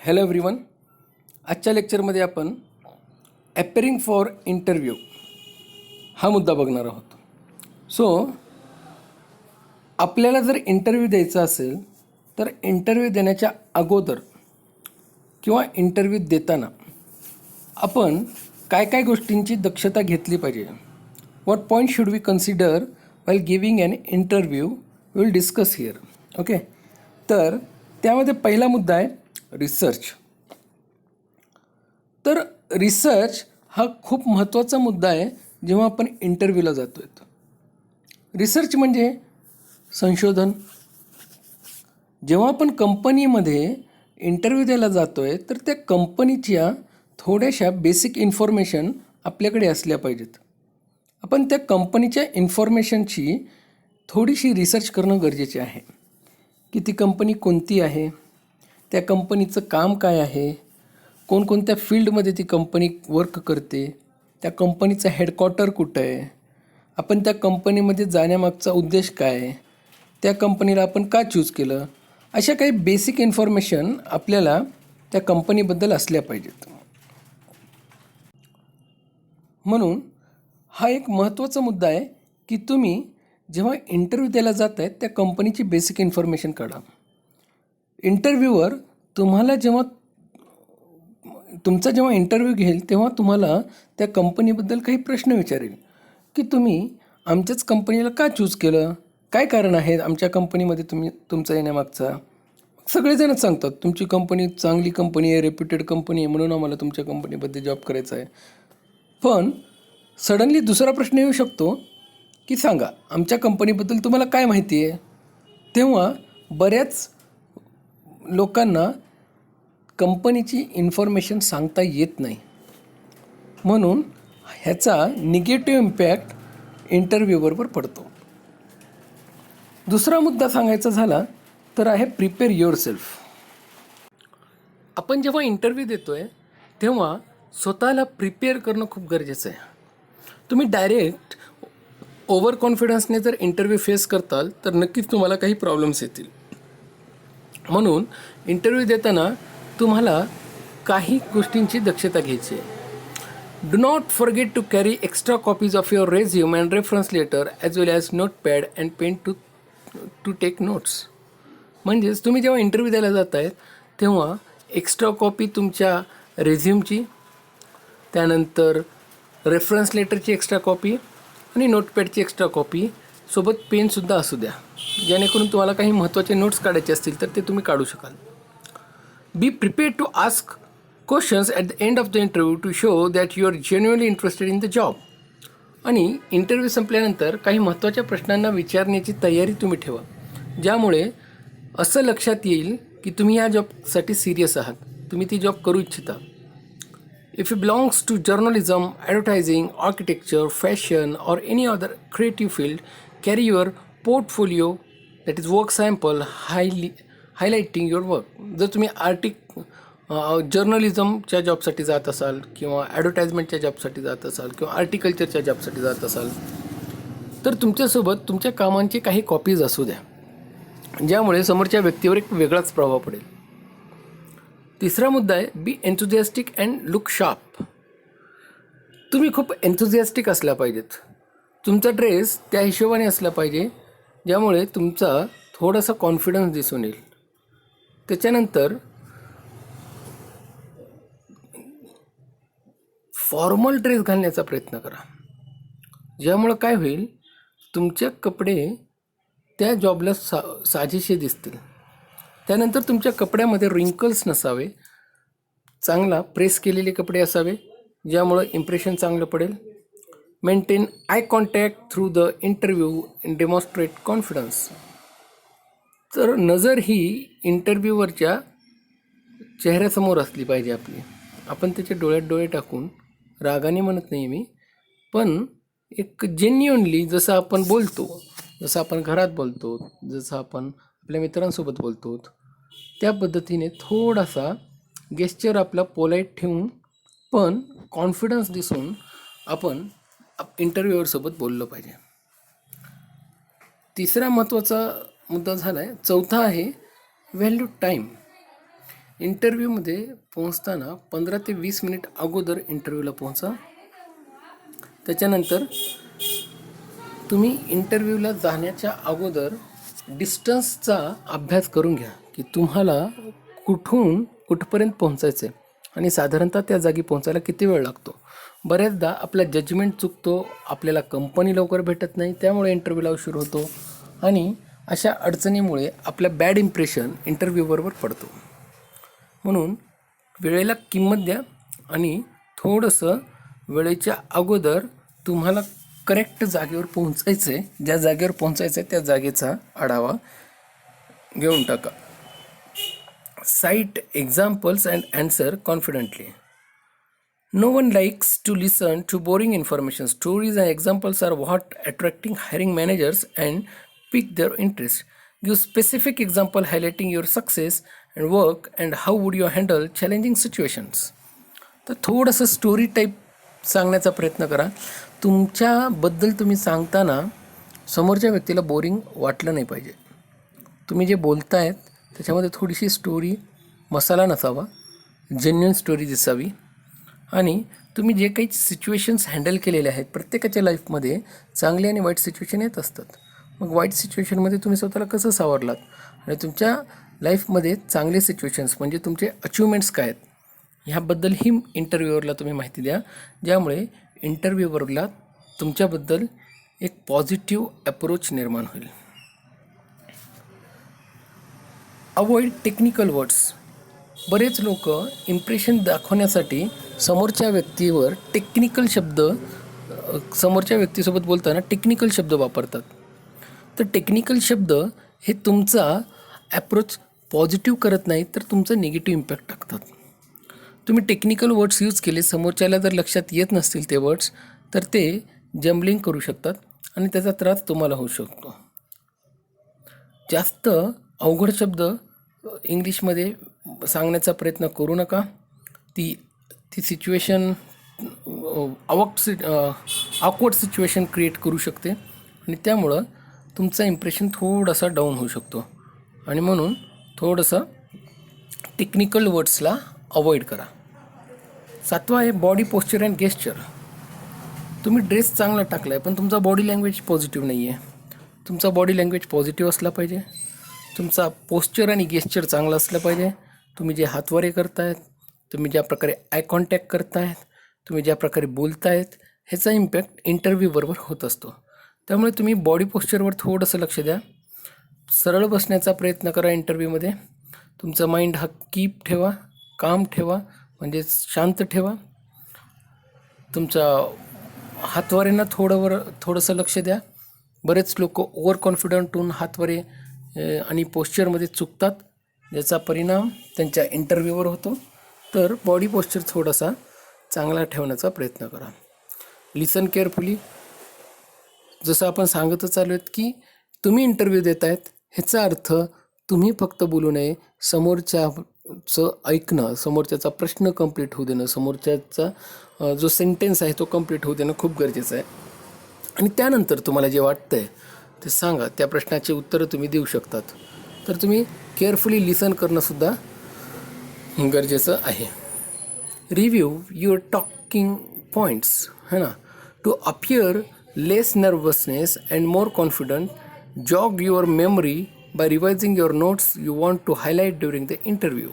Hello everyone. आजच्या लेक्चरमध्ये आपण ॲपेरिंग फॉर इंटरव्ह्यू हा मुद्दा बघणार आहोत. आपल्याला जर इंटरव्ह्यू द्यायचा असेल तर इंटरव्ह्यू देण्याच्या अगोदर किंवा इंटरव्ह्यू देताना आपण काय काय गोष्टींची दक्षता घेतली पाहिजे. What point should we consider while giving an interview will discuss here. Okay, तर त्यामध्ये पहिला मुद्दा आहे रिसर्च. तर रिसर्च हा खूप महत्त्वाचा मुद्दा आहे जेव्हा आपण इंटरव्ह्यूला जातो आहे. रिसर्च म्हणजे संशोधन. जेव्हा आपण कंपनीमध्ये इंटरव्ह्यू द्यायला जातो आहे तर त्या कंपनीच्या थोड्याशा बेसिक इन्फॉर्मेशन आपल्याकडे असल्या पाहिजेत. आपण त्या कंपनीच्या इन्फॉर्मेशनची थोडीशी रिसर्च करणं गरजेचे आहे की ती कंपनी कोणती आहे, त्या कंपनीचं काम काय आहे, कोणकोणत्या फील्डमध्ये ती कंपनी वर्क करते, त्या कंपनीचं हेडक्वार्टर कुठं आहे, आपण त्या कंपनीमध्ये जाण्यामागचा उद्देश काय आहे, त्या कंपनीला आपण का चूज केलं, अशा काही बेसिक इन्फॉर्मेशन आपल्याला त्या कंपनीबद्दल असल्या पाहिजेत. म्हणून हा एक महत्त्वाचा मुद्दा आहे की तुम्ही जेव्हा इंटरव्ह्यू द्यायला जात आहेत त्या कंपनीची बेसिक इन्फॉर्मेशन काढा. इंटरव्ह्यूवर तुम्हाला जेव्हा इंटरव्ह्यू घेईल तेव्हा तुम्हाला त्या कंपनीबद्दल काही प्रश्न विचारेल की तुम्ही आमच्याच कंपनीला का चूज केलं, काय कारण आहे आमच्या कंपनीमध्ये तुमचा येण्यामागचा. सगळेजणच सांगतात तुमची कंपनी चांगली कंपनी आहे, रेप्युटेड कंपनी आहे, म्हणून आम्हाला तुमच्या कंपनीमध्ये जॉब करायचा आहे. पण सडनली दुसरा प्रश्न येऊ शकतो की सांगा आमच्या कंपनीबद्दल तुम्हाला काय माहिती आहे. तेव्हा बऱ्याच लोकांना कंपनीची इन्फॉर्मेशन सांगता येत नाही. म्हणून ह्याचा निगेटिव्ह इम्पॅक्ट इंटरव्ह्यूबरोबर पडतो. दुसरा मुद्दा सांगायचा झाला तर आहे प्रिपेअर युअर सेल्फ. आपण जेव्हा इंटरव्ह्यू देतो आहे तेव्हा स्वतःला प्रिपेअर करणं खूप गरजेचं आहे. तुम्ही डायरेक्ट ओव्हर कॉन्फिडन्सने जर इंटरव्ह्यू फेस करताल तर नक्कीच तुम्हाला काही प्रॉब्लेम्स येतील. म्हणून इंटरव्ह्यू देताना तुम्हाला काही गोष्टींची दक्षता घ्यायची आहे. Do not forget to carry extra copies of your resume and reference letter as well as notepad and pen to take notes. म्हणजेच तुम्ही जेव्हा इंटरव्ह्यू द्यायला जात आहेत तेव्हा एक्स्ट्रा कॉपी तुमच्या रेझ्यूमची, त्यानंतर रेफरन्स लेटरची एक्स्ट्रा कॉपी आणि नोटपॅडची एक्स्ट्रा कॉपी, सोबत पेनसुद्धा असू द्या, जेणेकरून तुम्हाला काही महत्त्वाचे नोट्स काढायचे असतील तर ते तुम्ही काढू शकाल. Be prepared to ask questions at the end of the interview to show that you are genuinely interested in the job. आणि इंटरव्ह्यू संपल्यानंतर काही महत्त्वाच्या प्रश्नांना विचारण्याची तयारी तुम्ही ठेवा, ज्यामुळे असं लक्षात येईल की तुम्ही या जॉबसाठी सिरियस आहात, तुम्ही ती जॉब करू इच्छिता. If you belongs to journalism, advertising, architecture, fashion or any other creative field, carry your portfolio, that is work sample, highlighting your work. जर तुम्ही जर्नलिझमच्या जॉबसाठी जात असाल किंवा ॲडव्हर्टाइजमेंटच्या जॉबसाठी जात असाल किंवा आर्टिकल्चरच्या जॉबसाठी जात असाल तर तुमच्यासोबत तुमच्या कामांचे काही कॉपीज असू द्या, ज्यामुळे समोरच्या व्यक्तीवर एक वेगळाच प्रभाव पडेल. तिसरा मुद्दा आहे बी एन्थुझियास्टिक अँड लुक शार्प. तुम्ही खूप एन्थुझियास्टिक असला पाहिजेत. तुमचा ड्रेस त्या हिशोबाने असला पाहिजे ज्यामुळे तुमचा थोडासा कॉन्फिडन्स दिसून येईल. त्याच्यानंतर फॉर्मल ड्रेस घालण्याचा प्रयत्न करा, ज्यामुळं काय होईल तुमचे कपडे त्या जॉबला साजेसे दिसतील. त्यानंतर तुमच्या कपड्यामध्ये रिंकल्स नसावे, चांगला प्रेस केलेले कपडे असावे ज्यामुळं इम्प्रेशन चांगलं पडेल. Maintain eye contact through the interview and demonstrate confidence. तर नजर ही इंटरव्ह्यूवरच्या चेहऱ्यासमोर असली पाहिजे आपली. आपण त्याच्या डोळ्यात डोळे टाकून, रागाने म्हणत नाही मी, पण एक जेन्युअनली जसं आपण बोलतो, जसं आपण घरात बोलतो, जसं आपण आपल्या मित्रांसोबत बोलतो त्या पद्धतीने थोडासा गेस्चर आपला पोलाईट ठेवून पण कॉन्फिडन्स दिसून आपण इंटरव्ह्यूअरसोबत बोललं पाहिजे. तिसरा महत्त्वाचा मुद्दा झाला आहे. चौथा आहे व्हॅल्यू टाईम. इंटरव्ह्यूमध्ये पोहोचताना 15 ते 20 मिनिट अगोदर इंटरव्ह्यूला पोहोचा. त्याच्यानंतर तुम्ही इंटरव्ह्यूला जाण्याच्या अगोदर डिस्टन्सचा अभ्यास करून घ्या की तुम्हाला कुठून कुठपर्यंत पोहोचायचं आहे आणि साधारणतः त्या जागी पोहोचायला किती वेळ लागतो. बऱ्याचदा आपला जजमेंट चुकतो, आपल्याला कंपनी लवकर भेटत नाही, त्यामुळे इंटरव्ह्यूला उशीर होतो आणि अशा अडचणीमुळे आपल्या बॅड इम्प्रेशन इंटरव्ह्यूबरोबर पडतो. म्हणून वेळेला किंमत द्या आणि थोडंसं वेळेच्या अगोदर तुम्हाला करेक्ट जागेवर पोहोचायचं आहे, ज्या जागेवर पोहोचायचं आहे त्या जागेचा आढावा घेऊन टाका. Cite examples and answer confidently. No one likes to listen to boring information. Stories and examples are what attracting hiring managers and pique their interest. Give specific example highlighting your success and work and how would you handle challenging situations. तर थोडंसं story type सांगण्याचा प्रयत्न करा. तुमच्याबद्दल तुम्ही सांगताना समोरच्या व्यक्तीला बोरिंग वाटलं नाही पाहिजे. तुम्ही जे बोलतायत त्याच्यामध्ये थोडीशी स्टोरी मसाला नसावा, जेन्युइन स्टोरी दिसावी. आणि तुम्ही जे काही सिच्युएशन्स हँडल केलेले आहेत, प्रत्येकाच्या लाईफमध्ये चांगले आणि वाईट सिच्युएशन येत असतात. मग वाईट सिच्युएशनमध्ये तुम्ही स्वतःला कसं सावरलात आणि तुमच्या लाईफमध्ये चांगले सिच्युएशन्स म्हणजे तुमचे अचिव्हमेंट्स काय आहेत ह्याबद्दलही इंटरव्ह्यूवरला तुम्ही माहिती द्या, ज्यामुळे इंटरव्ह्यूवरला तुमच्याबद्दल एक पॉझिटिव्ह अप्रोच निर्माण होईल. Avoid technical words. बरेच लोक इम्प्रेशन दाखवण्यासाठी समोरच्या व्यक्तीवर टेक्निकल शब्द, समोरच्या व्यक्तीसोबत बोलताना टेक्निकल शब्द वापरतात. तर टेक्निकल शब्द हे तुमचा ॲप्रोच पॉझिटिव्ह करत नाही तर तुमचं निगेटिव्ह इम्पॅक्ट टाकतात. तुम्ही टेक्निकल वर्ड्स यूज केले, समोरच्याला जर लक्षात येत नसतील ते वर्ड्स, तर ते जम्बलिंग करू शकतात आणि त्याचा त्रास तुम्हाला होऊ शकतो. जास्त अवघड शब्द इंग्लिशमध्ये सांगण्याचा प्रयत्न करू नका. ती सिच्युएशन ऑकवर्ड सिच्युएशन क्रिएट करू शकते आणि त्यामुळं तुमचा इम्प्रेशन थोडासा डाऊन होऊ शकतो. आणि म्हणून थोडंसं टेक्निकल वर्ड्सला अवॉइड करा. 7वा आहे बॉडी पोश्चर अँड गेस्चर. तुम्ही ड्रेस चांगला टाकला आहे पण तुमचा बॉडी लँग्वेज पॉझिटिव्ह नाही आहे. तुमचा बॉडी लँग्वेज पॉझिटिव्ह असला पाहिजे, तुमचा पोश्चर आणि गेस्चर चांगला असलं पाहिजे. तुम्ही जे हातवारे करतायत, तुम्ही ज्या प्रकारे आय कॉन्टॅक्ट करतायत, तुम्ही ज्या प्रकारे बोलतायत, ह्याचा इम्पॅक्ट इंटरव्ह्यूबरोबर होत असतो. त्यामुळे तुम्ही बॉडी पोश्चरवर थोडंसं लक्ष द्या. सरळ बसण्याचा प्रयत्न करा इंटरव्ह्यूमध्ये. तुमचा माइंड हा कीप ठेवा, काम ठेवा, म्हणजे शांत ठेवा. तुमच्या हातवाऱ्यांना थोडंसं लक्ष द्या. बरेच लोक ओव्हर कॉन्फिडंट होऊन हातवारे आणि पोश्चरमध्ये चुकतात, ज्याचा परिणाम त्यांच्या इंटरव्ह्यूवर होतो. तर बॉडी पोश्चर थोडासा चांगला ठेवण्याचा प्रयत्न करा. लिसन केअरफुली. जसं आपण सांगतच आलो आहेत की तुम्ही इंटरव्ह्यू देत आहेत ह्याचा अर्थ तुम्ही फक्त बोलू नये, समोरच्याचं ऐकणं, समोरच्याचा प्रश्न कंप्लीट होऊ देणं, समोरच्याचा जो सेंटेन्स आहे तो कंप्लीट होऊ देणं खूप गरजेचं आहे. आणि त्यानंतर तुम्हाला जे वाटतं आहे ते सांगा, त्या प्रश्नाचे उत्तरं तुम्ही देऊ शकतात. तर तुम्ही केअरफुली लिसन करणंसुद्धा गरजेचं आहे. रिव्ह्यू युअर टॉकिंग पॉईंट्स है ना, to appear less nervousness and more confident. Jog your memory by revising your notes you want to highlight during the interview.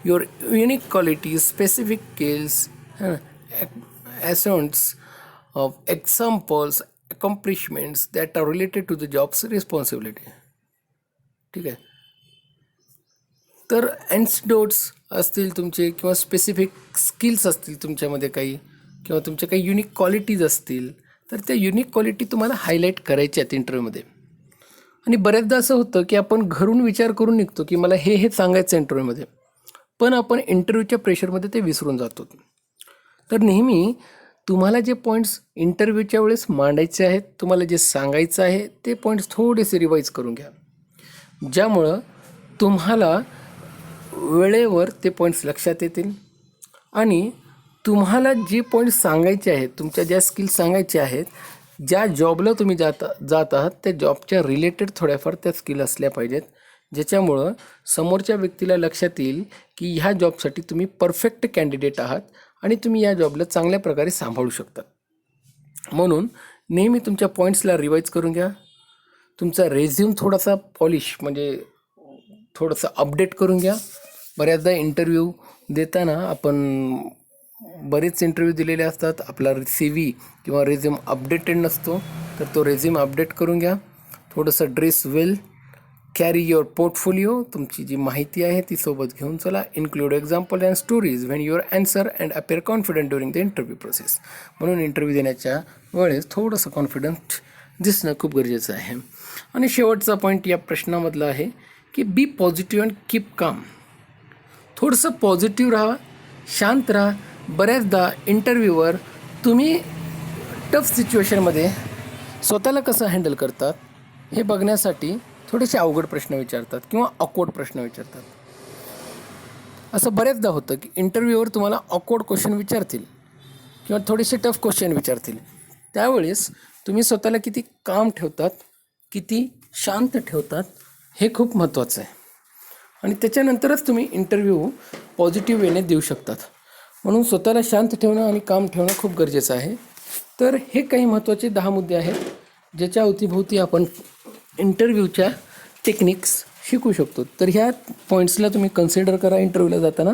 Your unique qualities, specific skills, accents, examples, accomplishments that are related to the job's responsibility. ठीक आहे. तर अँटिडोट्स असतील तुमचे किंवा specific skills असतील तुमच्यामध्ये काही, किंवा तुमच्या काही युनिक क्वालिटीज असतील, तर त्या युनिक क्वालिटी तुम्हाला हायलाईट करायच्या आहेत इंटरव्ह्यूमध्ये. आणि बऱ्याचदा असं होतं की आपण घरून विचार करून निघतो की मला हे सांगायचं इंटरव्ह्यूमध्ये, पण आपण इंटरव्ह्यूच्या प्रेशरमध्ये ते विसरून जातो. तर नेहमी तुम्हाला जे पॉईंट्स इंटरव्ह्यूच्या वेळेस मांडायचे आहेत, तुम्हाला जे सांगायचं आहे ते पॉईंट्स थोडेसे रिवाईज करून घ्या, ज्यामुळं तुम्हाला वेळेवर ते पॉईंट्स लक्षात येतील. आणि तुम्हाला जे पॉईंट्स सांगायचे आहेत, तुमच्या ज्या स्किल्स सांगायच्या आहेत, ज्या जॉबला तुम्ही जात आहात त्या जॉबच्या रिलेटेड थोड्याफार त्या स्किल असल्या पाहिजेत, ज्याच्यामुळं समोरच्या व्यक्तीला लक्षात येईल की ह्या जॉबसाठी तुम्ही परफेक्ट कॅन्डिडेट आहात आणि तुम्ही या जॉबला चांगल्या प्रकारे सांभाळू शकता. म्हणून नेहमी तुमच्या पॉईंट्सला रिवाईज करून घ्या. तुमचा रेझ्यूम थोडासा पॉलिश म्हणजे थोडंसं अपडेट करून घ्या. बऱ्याचदा इंटरव्ह्यू देताना आपण बरेच इंटरव्ह्यू दिलेले असतात, आपला CV किंवा रेझ्यूम अपडेटेड नसतो, तर तो रेझ्यूम अपडेट करून घ्या. थोडंसं dress well, carry your portfolio, तुमची जी माहिती आहे ती सोबत घेऊन चला. Include example and stories when your answer and appear confident during the interview process. म्हणून इंटरव्ह्यू देण्याच्या वेळेस थोडंसं कॉन्फिडंट दिसणं खूप गरजेचं आहे. आणि शेवटचा पॉईंट या प्रश्नामधला आहे की बी पॉझिटिव्ह अँड कीप काम. थोडंसं पॉझिटिव्ह राहा, शांत राहा. बऱ्याचदा इंटरव्ह्यूवर तुम्ही टफ सिच्युएशनमध्ये स्वतःला कसं हँडल करतात हे बघण्यासाठी थोडेसे अवघड प्रश्न विचारतात किंवा ऑकवर्ड प्रश्न विचारतात. असं बऱ्याचदा होतं की इंटरव्ह्यूवर तुम्हाला ऑकवर्ड क्वेश्चन विचारतील किंवा थोडेसे टफ क्वेश्चन विचारतील. त्यावेळेस तुम्ही स्वतःला किती काम ठेवतात, किती शांत ठेवतात हे खूप महत्त्वाचं आहे. आणि त्याच्यानंतरच तुम्ही इंटरव्ह्यू पॉझिटिव्ह वेने देऊ शकतात. म्हणून स्वतःला शांत ठेवणं आणि काम ठेवणं खूप गरजेचं आहे. तर हे काही महत्त्वाचे 10 मुद्दे आहेत ज्याच्या अवतीभोवती आपण इंटरव्ह्यूच्या टेक्निक्स शिकू शकतो. तर ह्या पॉईंट्सला तुम्ही कन्सिडर करा इंटरव्ह्यूला जाताना,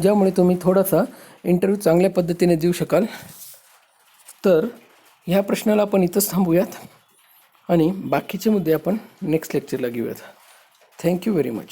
ज्यामुळे तुम्ही थोडासा इंटरव्ह्यू चांगल्या पद्धतीने देऊ शकाल. तर ह्या प्रश्नाला आपण इथंच थांबूयात आणि बाकीचे मुद्दे आपण नेक्स्ट लेक्चरला घेऊयात. Thank you very much.